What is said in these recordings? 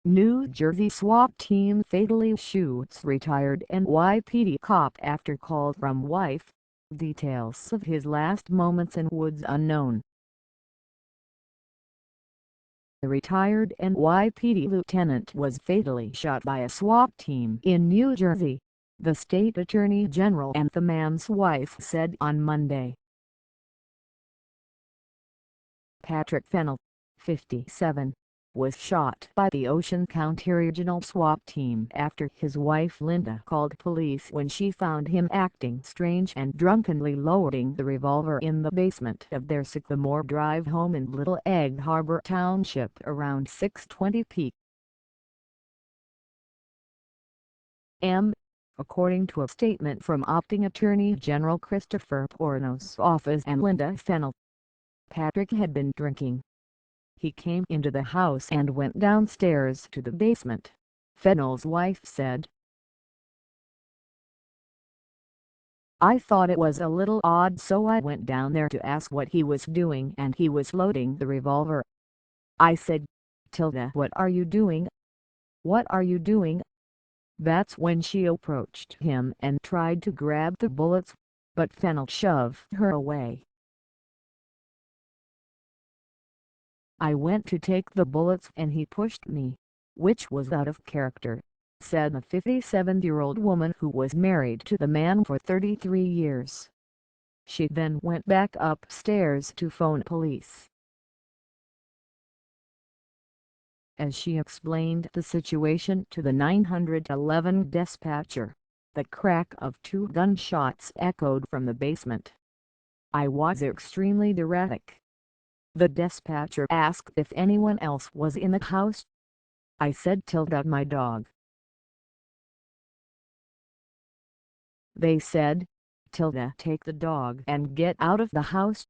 New Jersey SWAT team fatally shoots retired NYPD cop after call from wife. Details of his last moments in woods unknown. The retired NYPD lieutenant was fatally shot by a SWAT team in New Jersey, the state attorney general and the man's wife said on Monday. Patrick Fennell, 57, was shot by the Ocean County Regional SWAT team after his wife Linda called police when she found him acting strange and drunkenly loading the revolver in the basement of their Sycamore Drive home in Little Egg Harbor Township around 6:20 p.m. According to a statement from Acting Attorney General Christopher Porrino's office and Linda Fennell, Patrick had been drinking. He came into the house and went downstairs to the basement, Fennell's wife said. I thought it was a little odd, so I went down there to ask what he was doing, and he was loading the revolver. I said, "Tilda, what are you doing? What are you doing?" That's when she approached him and tried to grab the bullets, but Fennell shoved her away. I went to take the bullets and he pushed me, which was out of character, said a 57-year-old woman who was married to the man for 33 years. She then went back upstairs to phone police. As she explained the situation to the 911 dispatcher, the crack of 2 gunshots echoed from the basement. I was extremely erratic. The dispatcher asked if anyone else was in the house. I said, "Tilda, my dog." They said, "Tilda, take the dog and get out of the house."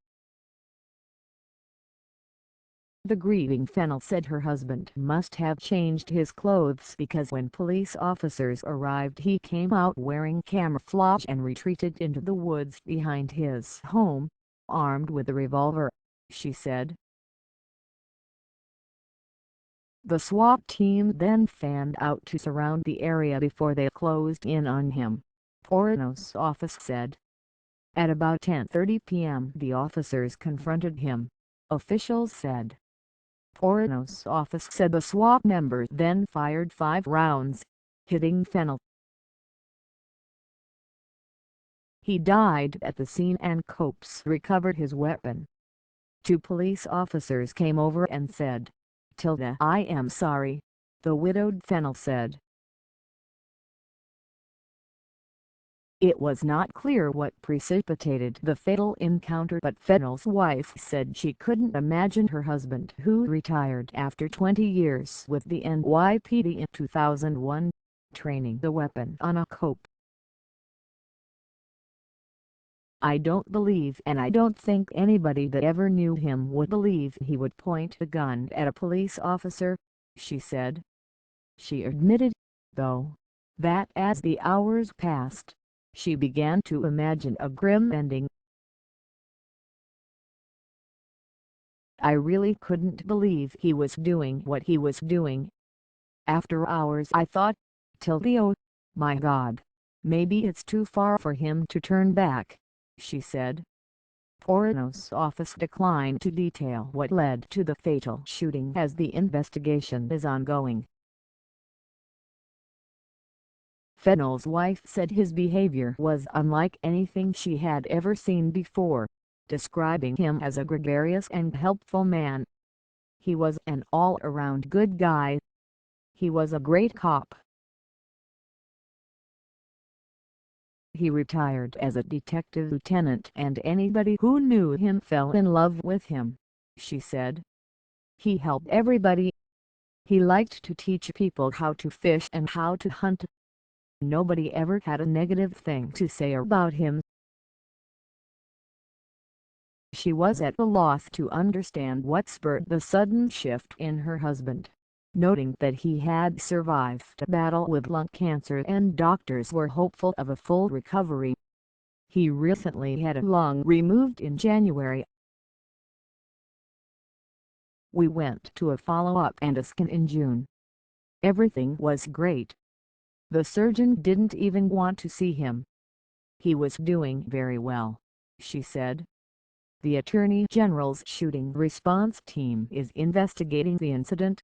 The grieving Fennell said her husband must have changed his clothes because when police officers arrived he came out wearing camouflage and retreated into the woods behind his home, armed with a revolver, she said. The SWAT team then fanned out to surround the area before they closed in on him, Porrino's office said. At about 10:30 p.m. the officers confronted him, officials said. Porrino's office said the SWAT members then fired 5 rounds, hitting Fennell. He died at the scene and cops recovered his weapon. 2 police officers came over and said, "Tilda, I am sorry," the widowed Fennell said. It was not clear what precipitated the fatal encounter, but Fennell's wife said she couldn't imagine her husband, who retired after 20 years with the NYPD in 2001, training the weapon on a cope. "I don't believe, and I don't think anybody that ever knew him would believe, he would point a gun at a police officer," she said. She admitted, though, that as the hours passed, she began to imagine a grim ending. "I really couldn't believe he was doing what he was doing. After hours I thought, Tilda, oh, my God, maybe it's too far for him to turn back," she said. Porrino's office declined to detail what led to the fatal shooting as the investigation is ongoing. Fennell's wife said his behavior was unlike anything she had ever seen before, describing him as a gregarious and helpful man. "He was an all-around good guy. He was a great cop. He retired as a detective lieutenant and anybody who knew him fell in love with him," she said. "He helped everybody. He liked to teach people how to fish and how to hunt. Nobody ever had a negative thing to say about him." She was at a loss to understand what spurred the sudden shift in her husband, noting that he had survived a battle with lung cancer and doctors were hopeful of a full recovery. He recently had a lung removed in January. "We went to a follow-up and a scan in June. Everything was great. The surgeon didn't even want to see him. He was doing very well, she said. The Attorney General's shooting response team is investigating the incident,